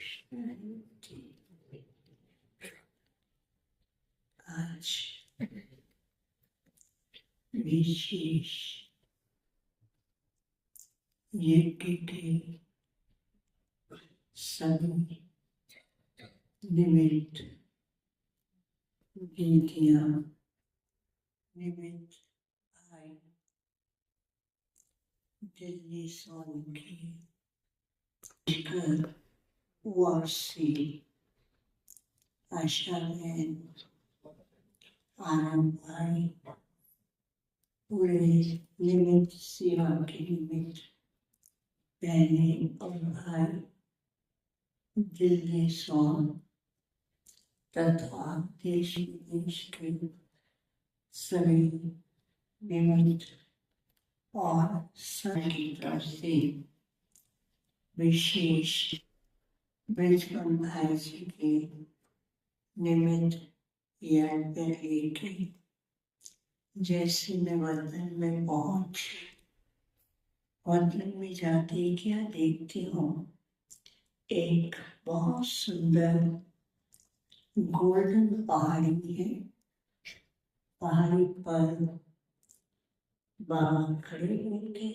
शांति। आज विशेष यज्ञ के सभी निमित्त विधियां निमित्त भाई दिल्ली सोन की वारसी आशा बहन आनंद भाई पूरे निमित्त सेवा के निमित्त बहने और भाई दिल्ली सोन तथा देश विदेश के सभी निमित्त और सभी तरफ से विशेष बृजमन भाई जी के निमित्त याद लेके जैसे मैं वतन में पहुंची, वतन में जाते क्या देखती हूँ, एक बहुत सुंदर गोल्डन पहाड़ी है। पहाड़ी पर बाबा खड़े हुए थे।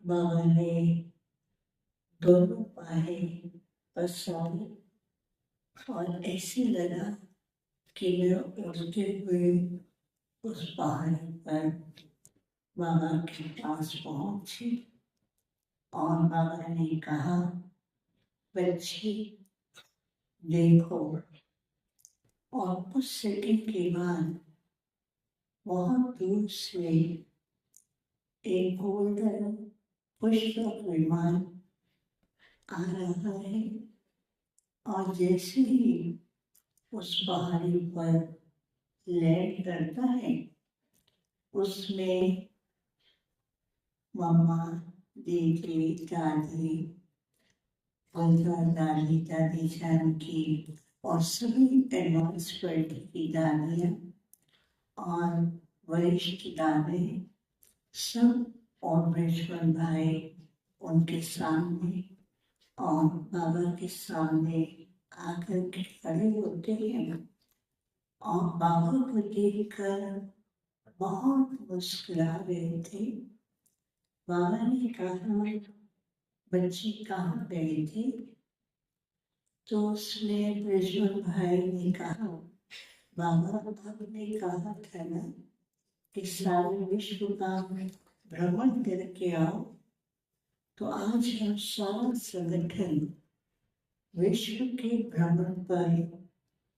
बाबा ने दोनों पाए पसारे और ऐसे लगा कि मैं उड़ते हुए उस पहाड़ी पर बाबा के पास पहुंची और बाबा ने कहा, बच्ची देखो। और कुछ सेकंड के बाद बहुत दूर से एक गोल्डन पुष्पक विमान आ रहा है और जैसे ही उस पहाड़ी पर लैंड करता है, उसमें मम्मा, दीदी, दादी, दादी, दादी जान की और सभी एडवांस वर्ल्ड की दादियाँ और वरिष्ठ दादी सब और बृजमन भाई उनके सामने और बाबा के सामने आकर के खड़े होते हैं और बाबा को देखकर बहुत मुस्कुरा रहे थे। बाबा ने कहा, बच्ची कहाँ गई थी? तो उसने बृजमन भाई ने कहा, बाबा आपने कहा था ना कि सारे विश्व का भ्रमण करके आओ, तो आज हम सारा संगठन विश्व के भ्रमण पर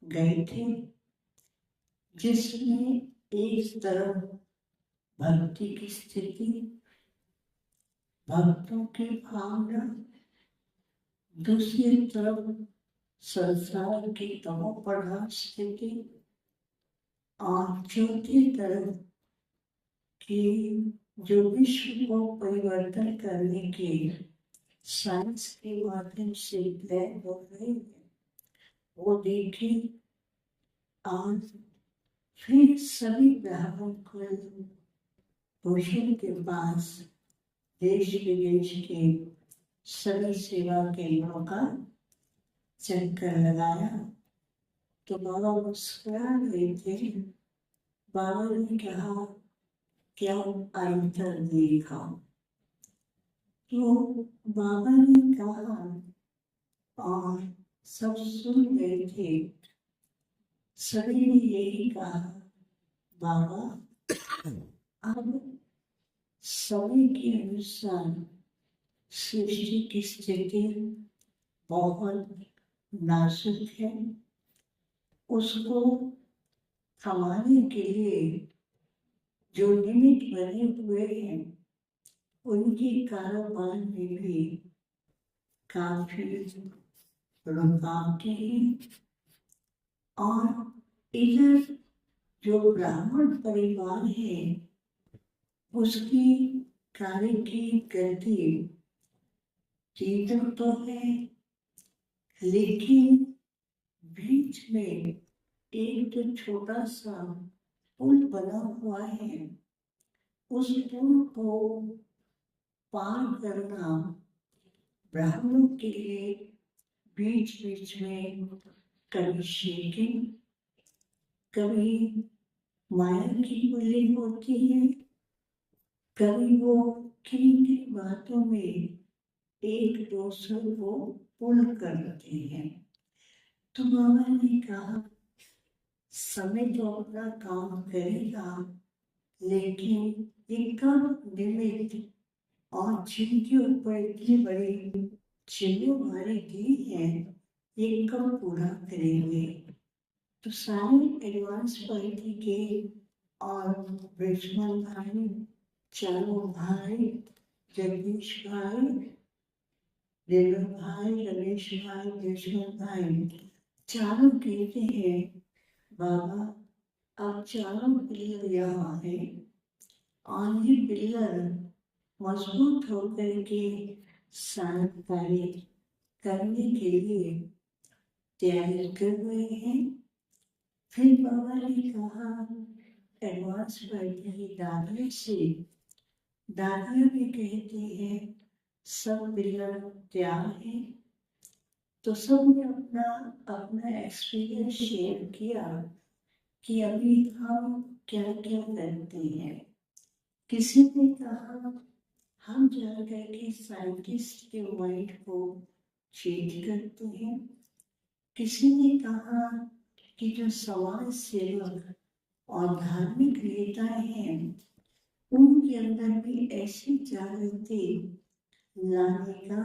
गए थे, जिसमें एक तरफ भक्ति की स्थिति, भक्तों की भावना, दूसरी तरफ संसार की तमोप्रधान स्थिति और चौथी तरफ की जो विश्व को परिवर्तन करने के साइंस के माध्यम से प्लान हो रहे हैं, वो देखे। आज फिर सभी ब्राह्मण कुल भूषण के पास देश विदेश के सभी सेवा केंद्रों का चक्कर लगाया तो बाबा मुस्कुरा रहे थे। बाबा ने कहा, क्या अंतर देखा? तो बाबा ने कहा और सब सुन रहे थे। सभी ने यही कहा, बाबा अब समय के अनुसार सृष्टि की स्थिति बहुत नाजुक है। उसको थमाने के लिए जो निमित्त बने हुए हैं, उनकी कारोबार में भी काफी रुकावटें हैं। और इधर जो ब्राह्मण परिवार है, उसकी कार्य की गति तीव्र तो है, लेकिन बीच में एक जो छोटा सा पुल बना हुआ है, उस पुल को पार करना ब्राह्मणों के लिए बीच बीच में कभी शेकिंग, कभी माया की पुलिंग होती है, कभी वो किन किन बातों में एक दूसरे को पुल करते हैं। तो बाबा ने कहा समय तो अपना काम करेगा, लेकिन ये कब निमित्त और जिनके ऊपर इतनी बड़ी जिम्मेवारी दी है ये कब पूरा करेंगे। तो सारे एडवांस पार्टी के और ब्रिजमन भाई, चारों भाई, जगदीश भाई, देवर भाई, रमेश भाई, ब्रिजमन भाई, चारों कहते हैं बाबा अब चारों पिलर यहाँ है और ये पिलर मजबूत होकर के शांत कार्य करने के लिए तैयारी कर रहे हैं। फिर बाबा ने कहा एडवांस पार्टी की दादी से, दादियाँ भी कहती हैं सब पिलर तैयार है। तो सबने अपना अपना एक्सपीरियंस शेयर किया कि अभी हम क्या क्या करते हैं। किसी ने कहा हम जाकर के साइंटिस्ट के माइंड को चेंज करते हैं। किसी ने कहा कि जो समाज सेवक और धार्मिक नेताएं हैं उनके अंदर भी ऐसी जागृति लाने का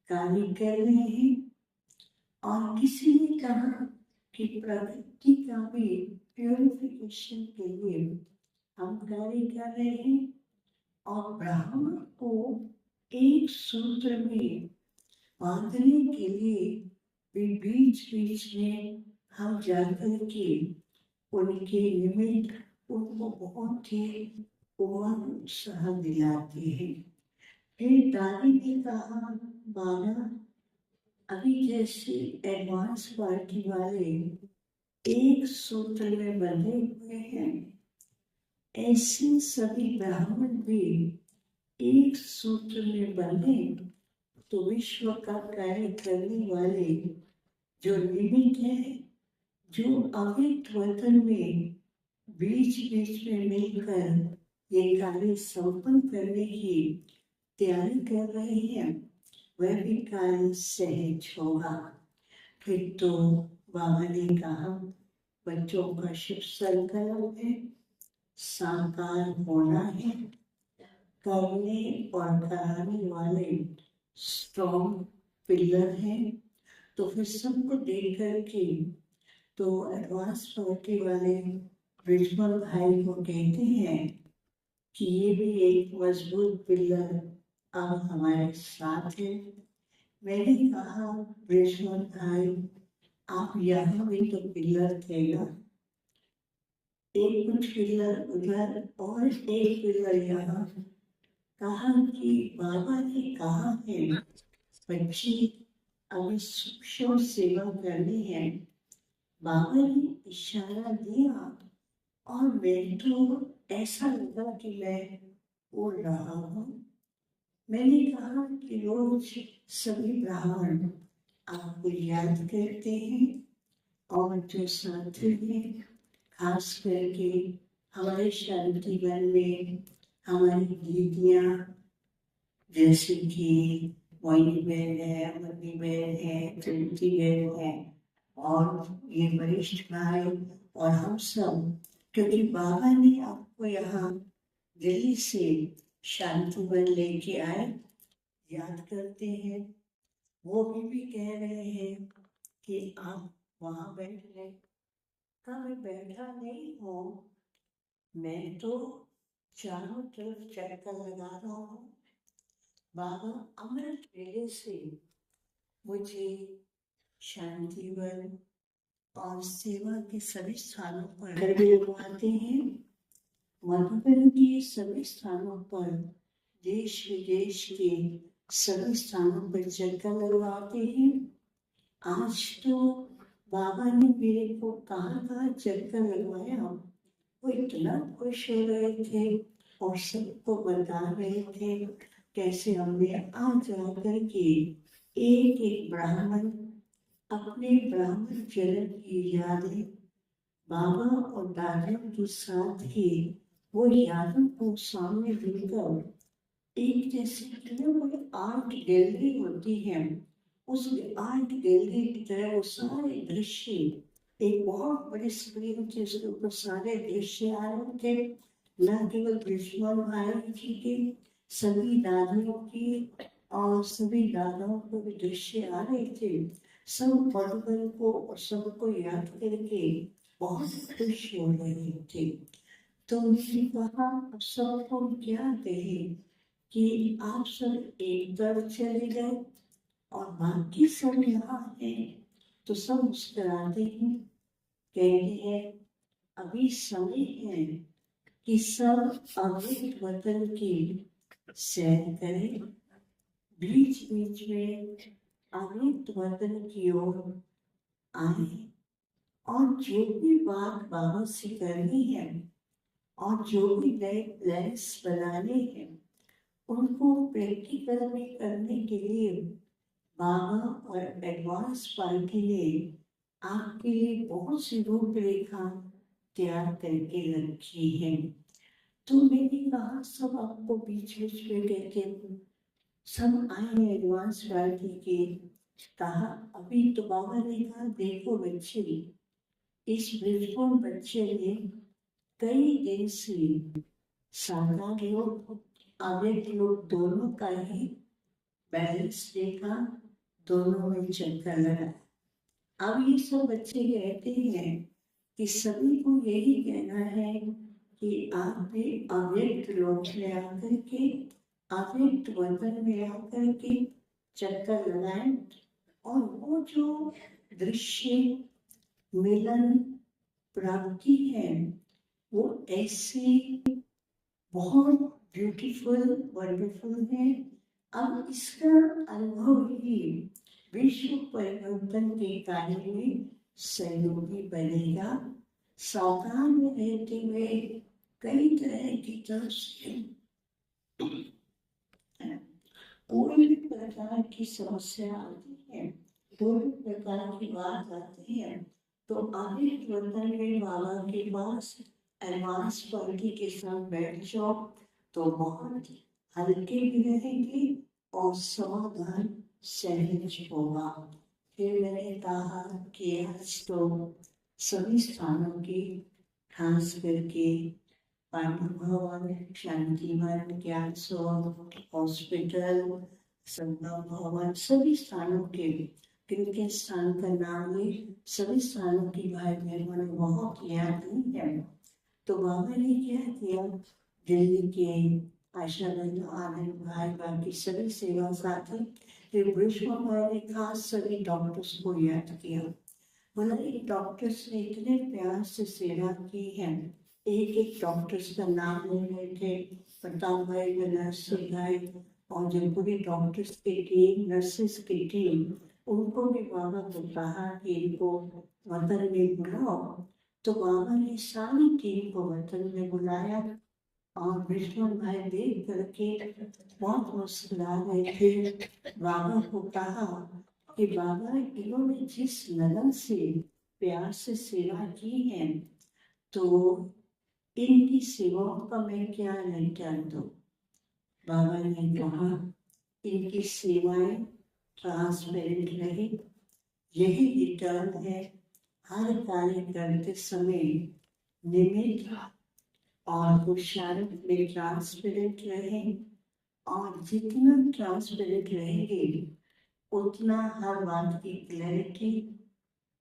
कार्य कर रहे हैं। और किसी ने कहा कि प्रकृति का भी प्यूरिफिकेशन के लिए हम कार्य कर रहे हैं और ब्राह्मण को एक सूत्र में बांधने के लिए भी बीच बीच में हम जाकर के उनके निमित्त उनको बहुत ही उमंग उत्साह दिलाते हैं। फिर दादी ने कहा बाबा अभी जैसे एडवांस पार्टी वाले एक सूत्र में बंधे हुए हैं, ऐसे सभी ब्राह्मण भी एक सूत्र में बंधे तो विश्व का कार्य करने वाले जो निमित्त है, जो अव्यक्त वतन में बीच बीच में मिलकर ये कार्य संपन्न करने की तैयारी कर रहे हैं, वह भी कार्य सहज होगा। फिर तो बाबा ने कहा बच्चों का शुभ संकल्प है, साकार होना है, करने और कराने वाले स्ट्रॉन्ग पिलर हैं। तो फिर सबको देख करके तो एडवांस पार्टी वाले ब्रिजमन भाई को कहते हैं कि ये भी एक मजबूत पिलर अब हमारे साथ है। मैंने कहा ब्रिजमन भाई आप यहाँ भी तो पिलर थे ना, एक कुछ पिलर उधर और एक पिलर यहाँ। कहा कि बाबा ने कहा है बच्ची अभी सूक्ष्म सेवा करनी है। बाबा ने इशारा दिया और मैं तो ऐसा लगा कि मैं उड़ रहा हूँ। मैंने कहा कि रोज सभी ब्राह्मण आपको याद करते हैं और जो साथी हैं, खास करके हमारे शांति वन में हमारी दीदियाँ जैसे कि मोइनी बहन है, मम्मी बहन है, त्रिमती बहन है और ये वरिष्ठ भाई और हम सब, क्योंकि बाबा ने आपको यहाँ दिल्ली से शांति वन लेके आए, याद करते हैं। वो भी कह रहे हैं कि आप वहाँ बैठ गए। कहा मैं बैठा नहीं हूँ, मैं तो चारों तरफ चक्कर लगा रहा हूँ। बाबा अमृत वेले से मुझे शांतिवन और सेवा के सभी स्थानों पर घर भी लगवाते हैं। मधुबन के सभी स्थानों पर, देश विदेश के सभी स्थानों पर चक्कर लगवाते हैं। आज तो बाबा ने मेरे को कहाँ चक्कर लगवाया, वो इतना खुश हो रहे थे और सबको बता रहे थे कैसे हमने आ जा करके एक एक ब्राह्मण अपने ब्राह्मण जन्म की यादें बाबा और दादा के साथ ही वो यादों को सामने लेकर एक जैसे कोई आर्ट गैलरी होती है, उस आर्ट गैलरी की तरह वो सारे दृश्य एक बहुत बड़ी स्क्रीन थी, उसके ऊपर सारे दृश्य आ रहे थे। न केवल कृष्ण भाई जी के, सभी दादियों की और सभी दादाओं को भी दृश्य आ रहे थे। सब पढ़कर को और सबको याद करके बहुत खुश हो रहे थे। तो उन्होंने कहा अब सबको क्या कहे कि आप सब एक तरफ चले गए और बाकी सब यहाँ है। तो सब मुस्कुराते हैं, कहते हैं अभी समय है कि सब अमृत वतन की सैर करें, बीच बीच में अमृत वतन की ओर आए और जो भी बात बाबा से करनी है और जो भी नए प्लान्स बनाने हैं उनको प्रैक्टिकल में करने के लिए बाबा और एडवांस पार्टी ने आपके लिए बहुत सी रूपरेखा तैयार करके रखी है। तो मैंने कहा सब आपको बीच बीच में कहते सब आए एडवांस पार्टी के। कहा अभी तो बाबा ने कहा देखो बच्चे, इस ब्रिजबोर्न बच्चे ने कई दिन से सादा लोग अवैध लोग दोनों का ही बैलेंस देखा, दोनों में चक्कर लगा। अब ये सब बच्चे कहते हैं कि सभी को यही कहना है कि आपने अव्यक्त लोक में आकर के अव्यक्त वतन में आकर के चक्कर लगाए और वो जो दृश्य मिलन प्राप्ति है वो ऐसे बहुत ब्यूटीफुल वंडरफुल है। अब इसका अनुभव ही विश्व परिवर्तन के कार्य में सहयोगी बनेगा। सावधान में रहते हुए कई तरह की तरफ से कोई भी प्रकार की समस्या आती है, कोई भी प्रकार की बात आती है तो आगे वतन में बाबा के पास एडवांस पार्टी के साथ बैठ जाओ तो बहुत हल्के भी रहेंगे और समाधान सहज होगा। फिर मैंने कहा कि आज तो सभी स्थानों की खास करके पांडु भवन, शांतिवन, ज्ञान सौध, हॉस्पिटल, संगम भवन, सभी स्थानों के किनके स्थान का नाम ले, सभी स्थानों की भाई बहनों ने बहुत याद नहीं है। तो बाबा ने क्या किया, दिल्ली के आशाबंद आनंद भाई बाकी सभी सेवा साथी फिर विश्व ने खास सभी डॉक्टर्स को याद किया। बोला इन डॉक्टर्स ने इतने प्यार से सेवा की है, एक एक डॉक्टर्स का नाम ले रहे थे, प्रताप भाई नर्स भाई और जो पूरी डॉक्टर्स की टीम, नर्सेस की टीम, उनको भी बाबा को कहा कि इनको वतन में बुलाओ। तो बाबा ने सारी टीम को वतन में बुलाया और विष्णु भाई देख करके बहुत मुस्कुरा रहे थे। बाबा को कहा कि बाबा इन्होंने जिस लगन से प्यार से सेवा की है तो इनकी सेवाओं का मैं क्या रिटर्न दूं। बाबा ने कहा इनकी सेवाएं ट्रांसपेरेंट रहे, यही रिटर्न है। हर कार्य करते समय निमित्त और पुरुषार्थ में ट्रांसपेरेंट रहे और जितना ट्रांसपेरेंट रहेंगे उतना हर बात की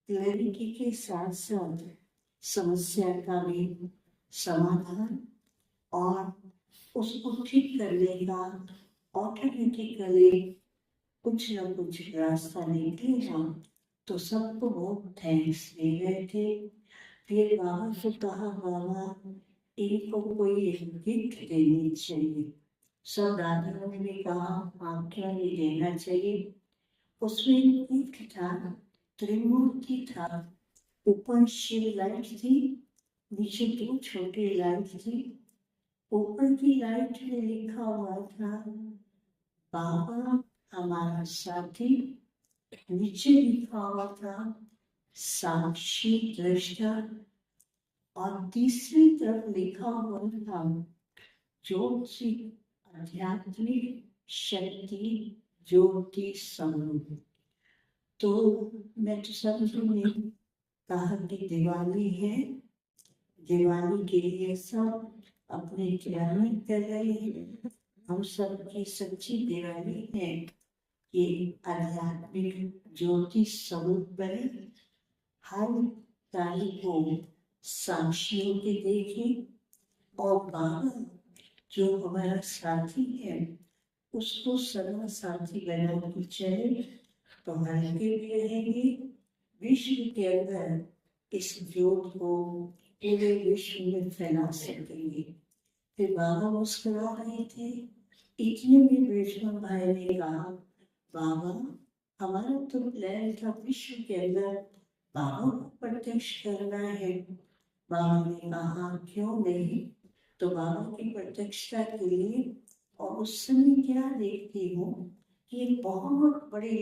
क्लैरिटी के साथ साथ समस्या का भी समाधान और उसको ठीक करने का ऑटोमेटिकली कुछ न कुछ रास्ता निकलेगा। तो सबको बहुत थैंक्स दे रहे थे। फिर बाबा से कहा बाबा इनको कोई एक गिफ्ट देनी चाहिए। सब दादाओं ने कहा आप क्या नहीं देना चाहिए। उसमें एक था, त्रिमूर्ति था, ऊपर शिव लाइट थी, नीचे दो छोटी लाइट थी। ऊपर की लाइट में लिखा हुआ था बाबा हमारा साथी, नीचे लिखा हुआ था साक्षी दृष्टा, और तीसरी तरफ लिखा हुआ था ज्योति आध्यात्मिक शक्ति ज्योति समूह। तो मैं तो समझूंगी कहा कि दिवाली है, दिवाली के लिए सब अपनी तैयारी कर रहे हैं। हम सबकी सच्ची दिवाली है कि आध्यात्मिक ज्योति स्वरूप बने, हर तारीख को साक्षियों के देखें, और बाबा जो हमारा साथी है उसको सदा साथी बना के चले, तो हल्के भी रहेंगे। विश्व के अंदर इस ज्योत को पूरे विश्व में फैला सकेंगे। फिर बाबा मुस्कुरा रहे थे। इतने में वैष्णव भाई ने कहा, बाबा हमारा तो प्लान था विश्व के अंदर बाबा को प्रत्यक्ष करना है। बाबा ने कहा क्यों नहीं, तो बाबा की प्रत्यक्षता के लिए, और उस समय क्या देखती हूँ कि बहुत बड़े